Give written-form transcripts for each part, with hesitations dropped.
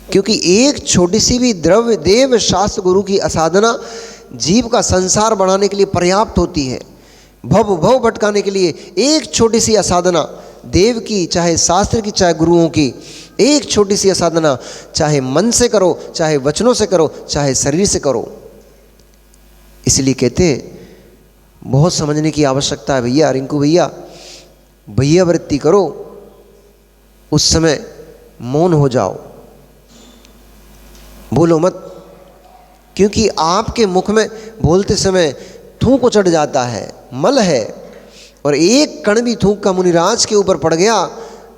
क्योंकि एक छोटी सी भी द्रव्य देव शास्त्र गुरु की असाधना जीव का संसार बढ़ाने के लिए पर्याप्त होती है। भव भव भटकाने के लिए एक छोटी सी असाधना देव की, चाहे शास्त्र की, चाहे गुरुओं की, एक छोटी सी असाधना, चाहे मन से करो, चाहे वचनों से करो, चाहे शरीर से करो। इसलिए कहते बहुत समझने की आवश्यकता है भैया, रिंकू भैया, भैया वृत्ति करो, उस समय मौन हो जाओ, बोलो मत, क्योंकि आपके मुख में बोलते समय थूक उचट जाता है, मल है, और एक कण भी थूक का मुनिराज के ऊपर पड़ गया,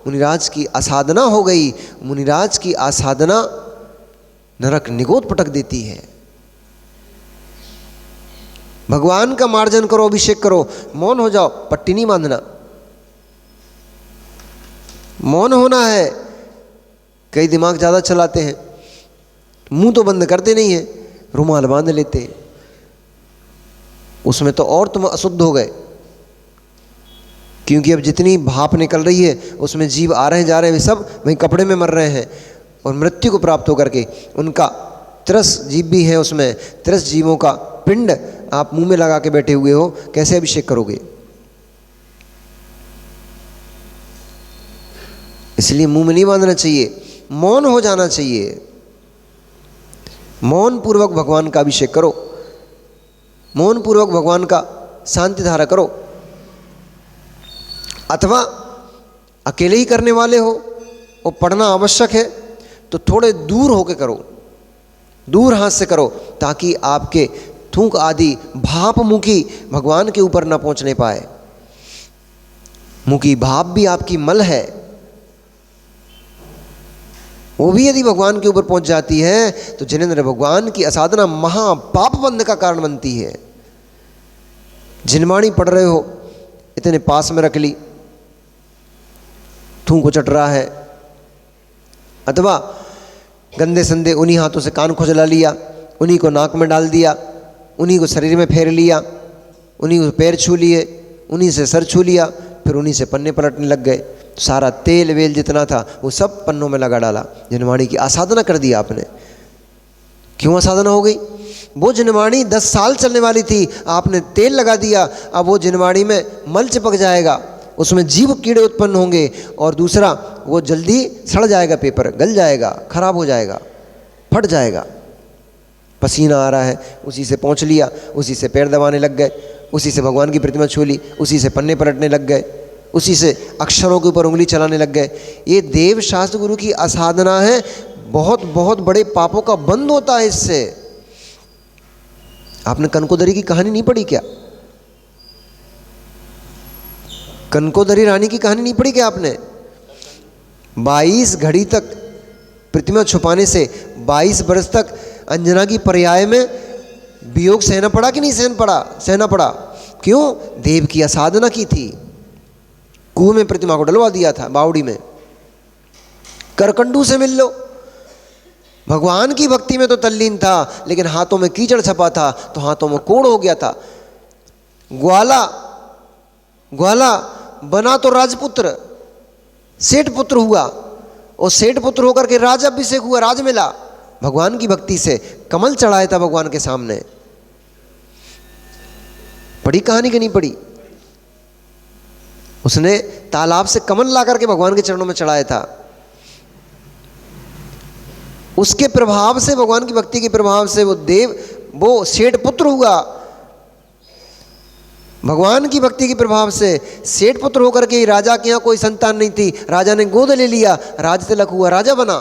मुनिराज की असाधना हो गई। मुनिराज की असाधना नरक निगोद पटक देती है। भगवान का मार्जन करो, अभिषेक करो, मौन हो जाओ, पट्टी नहीं बांधना, मौन होना है। कई दिमाग ज़्यादा चलाते हैं, मुंह तो बंद करते नहीं है, रुमाल बांध लेते, उसमें तो और तुम अशुद्ध हो गए, क्योंकि अब जितनी भाप निकल रही है उसमें जीव आ रहे हैं जा रहे हैं, वे सब वहीं कपड़े में मर रहे हैं, और मृत्यु को प्राप्त होकर के उनका 30 जीव भी हैं, उसमें 30 जीवों का पिंड आप मुंह में लगा के बैठे हुए हो, कैसे अभिषेक करोगे? इसलिए मुंह में नहीं बांधना चाहिए, मौन हो जाना चाहिए। मौन पूर्वक भगवान का अभिषेक करो, मौन पूर्वक भगवान का शांति धारा करो, अथवा अकेले ही करने वाले हो और पढ़ना आवश्यक है तो थोड़े दूर होके करो, दूर हाथ से करो, ताकि आपके थूक आदि भाप मुखी भगवान के ऊपर ना पहुंचने पाए। मुखी भाप भी आपकी मल है, वो भी यदि भगवान के ऊपर पहुंच जाती है तो जिनेंद्र भगवान की असाधना महापाप बंध का कारण बनती है। जिनवाणी पढ़ रहे हो, इतने पास में रख ली, थूक उचट रहा है, अथवा गंदे संदे उन्हीं हाथों से कान खुजला लिया, उन्हीं को नाक में डाल दिया, उन्हीं को शरीर में फेर लिया, उन्हीं को पैर छू लिए, उन्हीं से सर छू लिया, फिर उन्हीं से पन्ने पलटने लग गए, सारा तेल वेल जितना था वो सब पन्नों में लगा डाला। जिनवाणी की असाधना कर दी आपने। क्यों असाधना हो गई? वो जिनवाणी 10 साल चलने वाली थी, आपने तेल लगा दिया, अब वो जिनवाणी में मल चिपक जाएगा, उसमें जीव कीड़े उत्पन्न होंगे, और दूसरा वो जल्दी सड़ जाएगा, पेपर गल जाएगा, खराब हो जाएगा, फट जाएगा। पसीना आ रहा है, उसी से पोंछ लिया, उसी से पैर दबाने लग गए, उसी से भगवान की प्रतिमा छू ली, उसी से पन्ने पलटने लग गए, उसी से अक्षरों के ऊपर उंगली चलाने लग गए। ये देव शास्त्र गुरु की असाधना है, बहुत बहुत बड़े पापों का बंध होता है इससे। आपने कनकोदरी की कहानी नहीं पढ़ी क्या? कनकोदरी रानी की कहानी नहीं पढ़ी क्या आपने? 22 घड़ी तक प्रतिमा छुपाने से 22 वर्ष तक अंजना की पर्याय में वियोग सहना पड़ा कि नहीं सहना पड़ा? क्यों? देव की असाधना की थी। कुएं में प्रतिमा को डलवा दिया था, बावड़ी में। करकंडू से मिल लो, भगवान की भक्ति में तो तल्लीन था, लेकिन हाथों में कीचड़ छपा था तो हाथों में कोड़ हो गया था। ग्वाला बना तो राजपुत्र, सेठ पुत्र हुआ, और सेठ पुत्र होकर के राज अभिषेक हुआ, राज मिला भगवान की भक्ति से। कमल चढ़ाया था भगवान के सामने। पढ़ी कहानी कि नहीं पढ़ी? उसने तालाब से कमल ला करके भगवान के चरणों में चढ़ाया था। उसके प्रभाव से, भगवान की भक्ति के प्रभाव से वो सेठ पुत्र हुआ। भगवान की भक्ति के प्रभाव से सेठ पुत्र होकर के राजा के यहाँ कोई संतान नहीं थी, राजा ने गोद ले लिया, राज तिलक हुआ, राजा बना।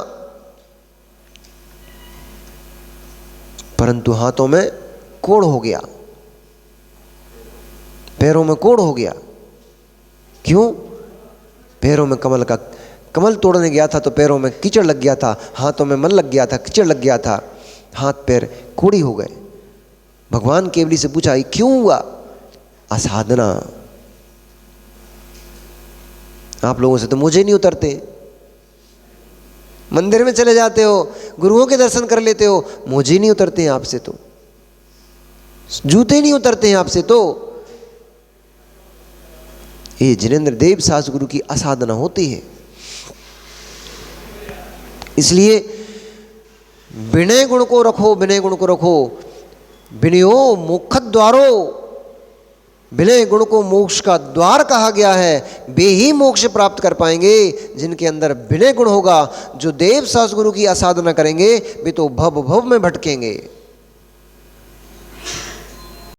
परंतु हाथों में कोढ़ हो गया, पैरों में कोढ़ हो गया। क्यों? पैरों में कमल तोड़ने गया था तो पैरों में कीचड़ लग गया था, हाथों में मल लग गया था, कीचड़ लग गया था, हाथ पैर कोड़ी हो गए। भगवान केवली से पूछा, क्यों हुआ? असाधना। आप लोगों से तो मुझे नहीं उतरते, मंदिर में चले जाते हो, गुरुओं के दर्शन कर लेते हो, मुझे नहीं उतरते हैं आपसे, तो जूते नहीं उतरते हैं आपसे। तो ये जिनेंद्र देव शास्त्र गुरु की असाधना होती है। इसलिए विनय गुण को रखो, विनय गुण को रखो। विनयो मोक्ष द्वारो, विनय गुण को मोक्ष का द्वार कहा गया है। वे ही मोक्ष प्राप्त कर पाएंगे जिनके अंदर विनय गुण होगा। जो देव सहस्त्र गुरु की असाधना करेंगे वे तो भव भव में भटकेंगे।